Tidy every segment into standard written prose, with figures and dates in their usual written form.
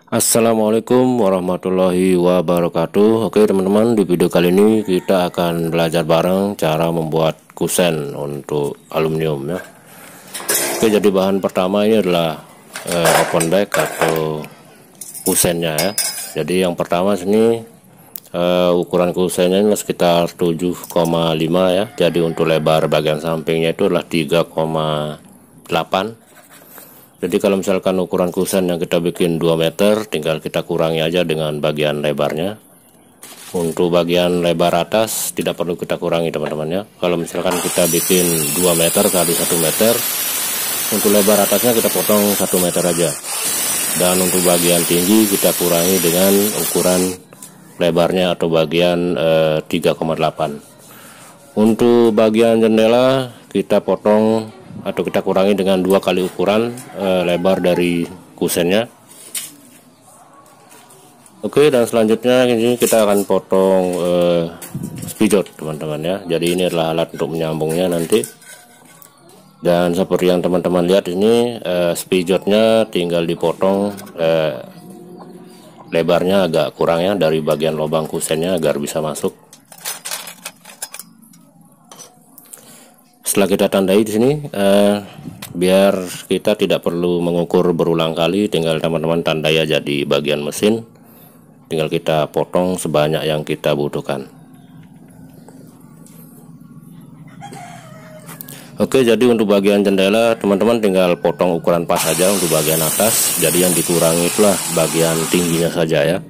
Assalamualaikum warahmatullahi wabarakatuh. Oke teman-teman, di video kali ini kita akan belajar bareng cara membuat kusen untuk aluminium ya. Oke, jadi bahan pertama ini adalah open back atau kusennya ya. Jadi yang pertama sini ukuran kusennya ini sekitar 7,5 ya. Jadi untuk lebar bagian sampingnya itu adalah 3,8. Jadi kalau misalkan ukuran kusen yang kita bikin 2 meter, tinggal kita kurangi aja dengan bagian lebarnya. Untuk bagian lebar atas tidak perlu kita kurangi teman-teman ya. Kalau misalkan kita bikin 2 meter kali 1 meter, untuk lebar atasnya kita potong 1 meter aja. Dan untuk bagian tinggi kita kurangi dengan ukuran lebarnya atau bagian 3,8. Untuk bagian jendela kita potong atau kita kurangi dengan 2 kali ukuran lebar dari kusennya. Oke, dan selanjutnya ini kita akan potong spijot teman-teman ya. Jadi ini adalah alat untuk menyambungnya nanti. Dan seperti yang teman-teman lihat ini spijotnya tinggal dipotong lebarnya agak kurang ya dari bagian lubang kusennya agar bisa masuk. Setelah kita tandai di sini, biar kita tidak perlu mengukur berulang kali, tinggal teman-teman tandai aja di bagian mesin, tinggal kita potong sebanyak yang kita butuhkan. Oke, jadi untuk bagian jendela teman-teman tinggal potong ukuran pas saja untuk bagian atas. Jadi yang dikurangi itulah bagian tingginya saja ya.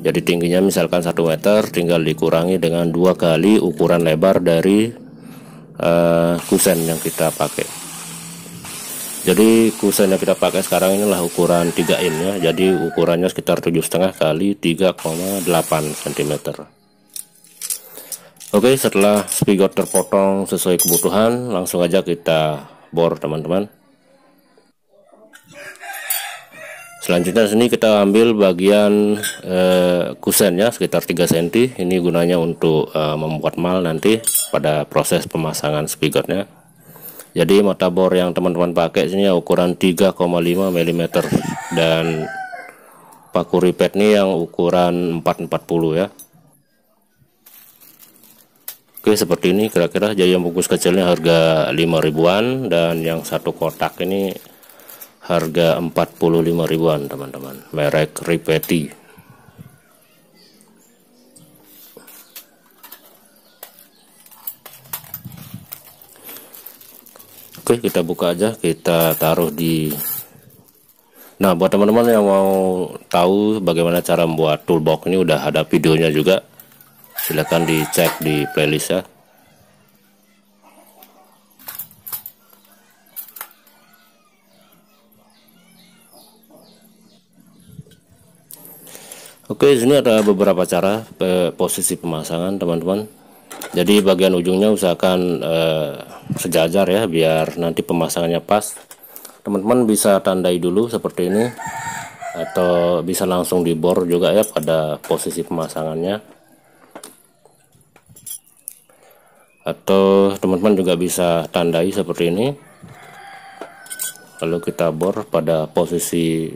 Jadi tingginya misalkan 1 meter, tinggal dikurangi dengan 2 kali ukuran lebar dari kusen yang kita pakai. Jadi kusen yang kita pakai sekarang inilah ukuran 3 in ya. Jadi ukurannya sekitar 7,5 kali 3,8 cm. Oke, setelah spigot terpotong sesuai kebutuhan, langsung aja kita bor teman-teman. Selanjutnya sini kita ambil bagian kusennya sekitar 3 cm. Ini gunanya untuk membuat mal nanti pada proses pemasangan spigotnya. Jadi mata bor yang teman-teman pakai sini ukuran 3,5 mm dan paku ripet ini yang ukuran 440 ya. Oke, seperti ini kira-kira. Jadi yang bungkus kecilnya harga 5 ribuan dan yang satu kotak ini harga 45 ribuan teman-teman, merek Ripeti. Oke, kita buka aja, kita taruh di. Nah, buat teman-teman yang mau tahu bagaimana cara membuat toolbox ini udah ada videonya juga, silahkan dicek di playlist ya. Oke, di sini ada beberapa cara posisi pemasangan teman-teman. Jadi bagian ujungnya usahakan sejajar ya, biar nanti pemasangannya pas. Teman-teman bisa tandai dulu seperti ini, atau bisa langsung dibor juga ya pada posisi pemasangannya. Atau teman-teman juga bisa tandai seperti ini, lalu kita bor pada posisi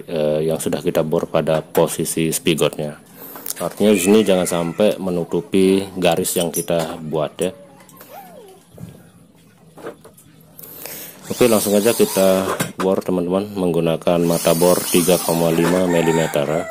yang sudah kita bor pada posisi spigotnya. Artinya di sini jangan sampai menutupi garis yang kita buat ya. Oke, langsung aja kita bor teman-teman menggunakan mata bor 3,5 mm ya.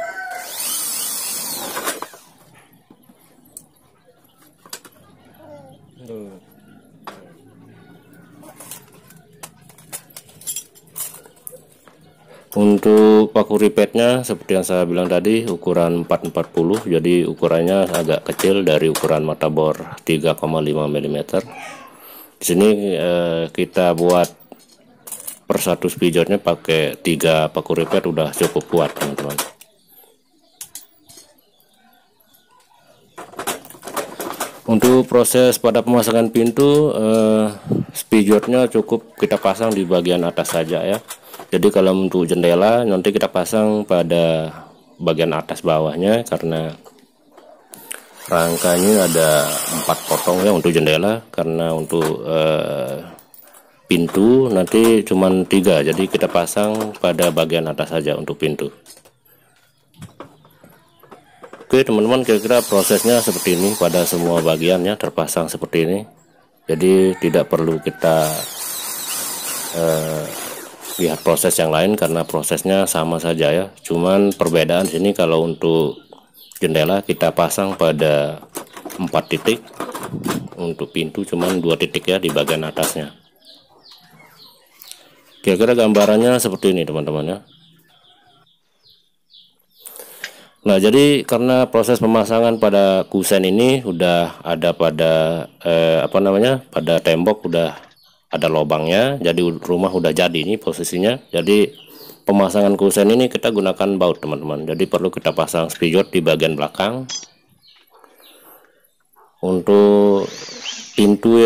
Untuk paku ripetnya seperti yang saya bilang tadi ukuran 440, jadi ukurannya agak kecil dari ukuran mata bor 3,5 mm. Di sini kita buat per satu spijotnya pakai 3 paku ripet udah cukup kuat teman-teman. Untuk proses pada pemasangan pintu, spijotnya cukup kita pasang di bagian atas saja ya. Jadi kalau untuk jendela nanti kita pasang pada bagian atas bawahnya, karena rangkanya ada 4 potong ya untuk jendela. Karena untuk pintu nanti cuman 3, jadi kita pasang pada bagian atas saja untuk pintu. Oke teman-teman, kira-kira prosesnya seperti ini pada semua bagiannya terpasang seperti ini. Jadi tidak perlu kita lihat proses yang lain karena prosesnya sama saja ya. Cuman perbedaan sini kalau untuk jendela kita pasang pada 4 titik, untuk pintu cuman 2 titik ya di bagian atasnya. Kira-kira gambarannya seperti ini teman-teman ya. Nah jadi karena proses pemasangan pada kusen ini udah ada pada pada tembok udah ada lubangnya, jadi rumah udah jadi ini posisinya. Jadi pemasangan kusen ini kita gunakan baut teman-teman, jadi perlu kita pasang spigot di bagian belakang. Untuk pintu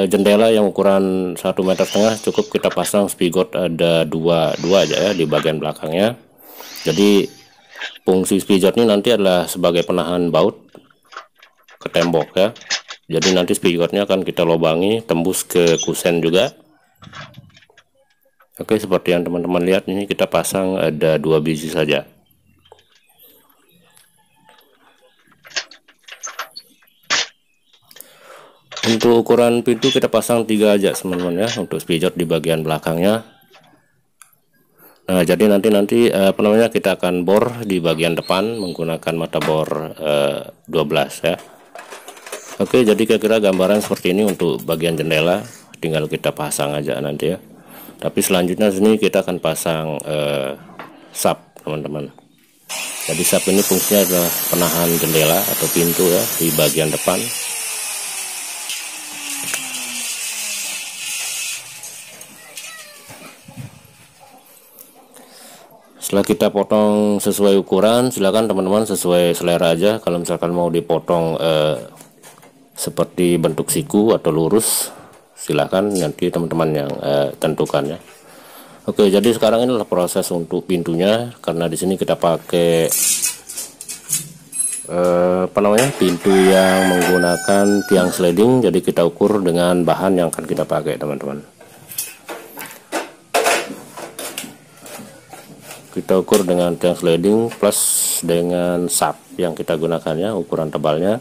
jendela yang ukuran 1,5 meter cukup kita pasang spigot ada dua aja ya di bagian belakangnya. Jadi fungsi spigot ini nanti adalah sebagai penahan baut ke tembok ya. Jadi nanti spigotnya akan kita lubangi tembus ke kusen juga. Oke, seperti yang teman-teman lihat ini kita pasang ada 2 biji saja. Untuk ukuran pintu kita pasang 3 aja teman-teman ya, untuk spigot di bagian belakangnya. Nah jadi nanti kita akan bor di bagian depan menggunakan mata bor 12 ya. Oke, jadi kira-kira gambaran seperti ini untuk bagian jendela, tinggal kita pasang aja nanti ya. Tapi selanjutnya sini kita akan pasang sap teman-teman. Jadi sap ini fungsinya adalah penahan jendela atau pintu ya di bagian depan. Setelah kita potong sesuai ukuran, silakan teman-teman sesuai selera aja. Kalau misalkan mau dipotong seperti bentuk siku atau lurus, silakan nanti teman-teman yang tentukan ya. Oke, jadi sekarang ini adalah proses untuk pintunya, karena di sini kita pakai pintu yang menggunakan tiang sliding. Jadi kita ukur dengan bahan yang akan kita pakai teman-teman. Kita ukur dengan tiang sliding plus dengan sap yang kita gunakannya, ukuran tebalnya.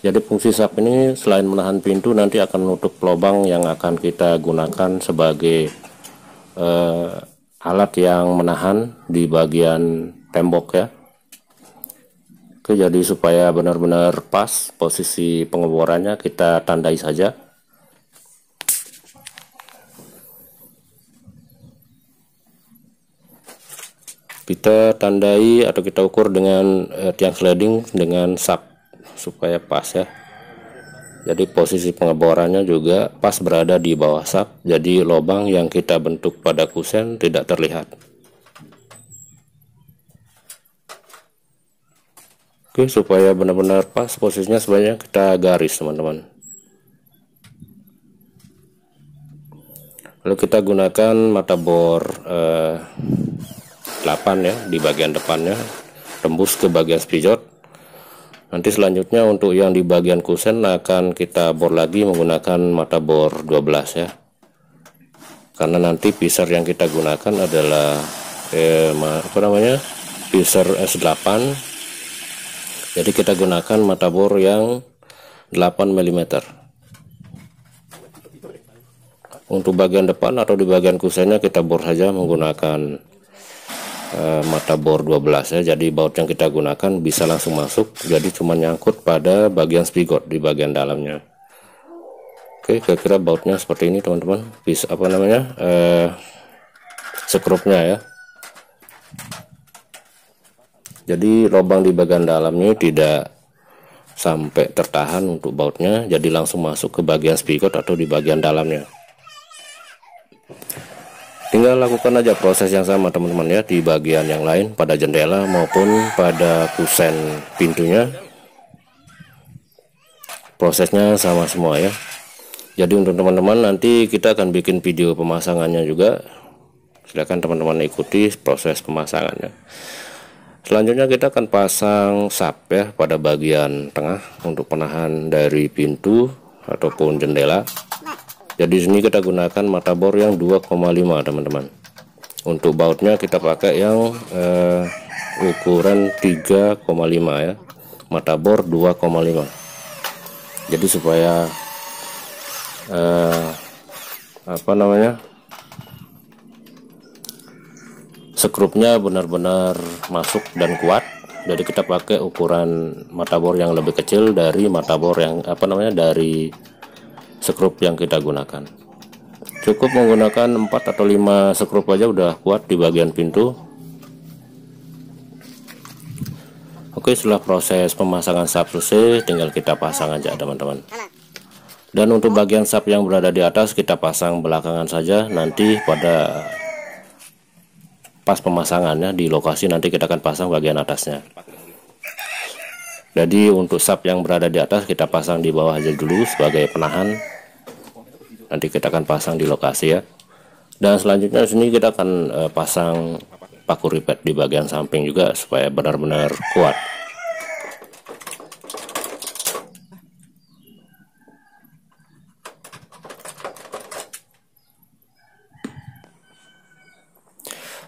Jadi fungsi sap ini selain menahan pintu, nanti akan menutup lubang yang akan kita gunakan sebagai alat yang menahan di bagian tembok ya. Oke, jadi supaya benar-benar pas posisi pengeborannya kita tandai saja. Kita tandai atau kita ukur dengan tiang sliding dengan sap supaya pas ya. Jadi posisi pengeborannya juga pas berada di bawah sap, jadi lubang yang kita bentuk pada kusen tidak terlihat. Oke, supaya benar-benar pas posisinya sebenarnya kita garis teman-teman. Lalu kita gunakan mata bor 8 ya di bagian depannya, tembus ke bagian spigot. Nanti selanjutnya untuk yang di bagian kusen akan kita bor lagi menggunakan mata bor 12 ya, karena nanti pisar yang kita gunakan adalah pisar S8. Jadi kita gunakan mata bor yang 8 mm. Untuk bagian depan atau di bagian kusennya kita bor saja menggunakan mata bor 12 ya. Jadi baut yang kita gunakan bisa langsung masuk, jadi cuma nyangkut pada bagian spigot di bagian dalamnya. Oke, kira-kira bautnya seperti ini teman-teman. Bisa skrupnya ya. Jadi lubang di bagian dalamnya tidak sampai tertahan untuk bautnya, jadi langsung masuk ke bagian spigot atau di bagian dalamnya. Tinggal lakukan aja proses yang sama teman-teman ya di bagian yang lain, pada jendela maupun pada kusen pintunya. Prosesnya sama semua ya. Jadi untuk teman-teman nanti kita akan bikin video pemasangannya juga. Silakan teman-teman ikuti proses pemasangannya. Selanjutnya kita akan pasang sap ya pada bagian tengah untuk penahan dari pintu ataupun jendela. Jadi sini kita gunakan mata bor yang 2,5 teman-teman. Untuk bautnya kita pakai yang ukuran 3,5 ya, mata bor 2,5. Jadi supaya skrupnya benar-benar masuk dan kuat. Jadi kita pakai ukuran mata bor yang lebih kecil dari mata bor yang dari skrup yang kita gunakan. Cukup menggunakan 4 atau 5 skrup aja udah kuat di bagian pintu. Oke, setelah proses pemasangan sap selesai, tinggal kita pasang aja teman-teman. Dan untuk bagian sap yang berada di atas kita pasang belakangan saja, nanti pada pas pemasangannya di lokasi nanti kita akan pasang bagian atasnya. Jadi untuk sap yang berada di atas kita pasang di bawah aja dulu sebagai penahan. Nanti kita akan pasang di lokasi ya. Dan selanjutnya di sini kita akan pasang paku ripet di bagian samping juga supaya benar-benar kuat.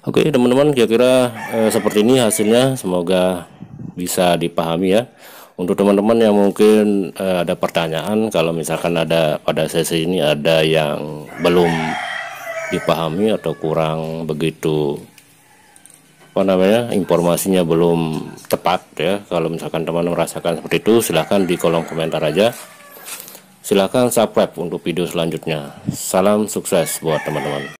Oke teman-teman, kira-kira seperti ini hasilnya, semoga bisa dipahami ya. Untuk teman-teman yang mungkin ada pertanyaan, kalau misalkan ada pada sesi ini ada yang belum dipahami atau kurang begitu informasinya belum tepat ya, kalau misalkan teman merasakan seperti itu, silahkan di kolom komentar aja. Silahkan subscribe untuk video selanjutnya. Salam sukses buat teman-teman.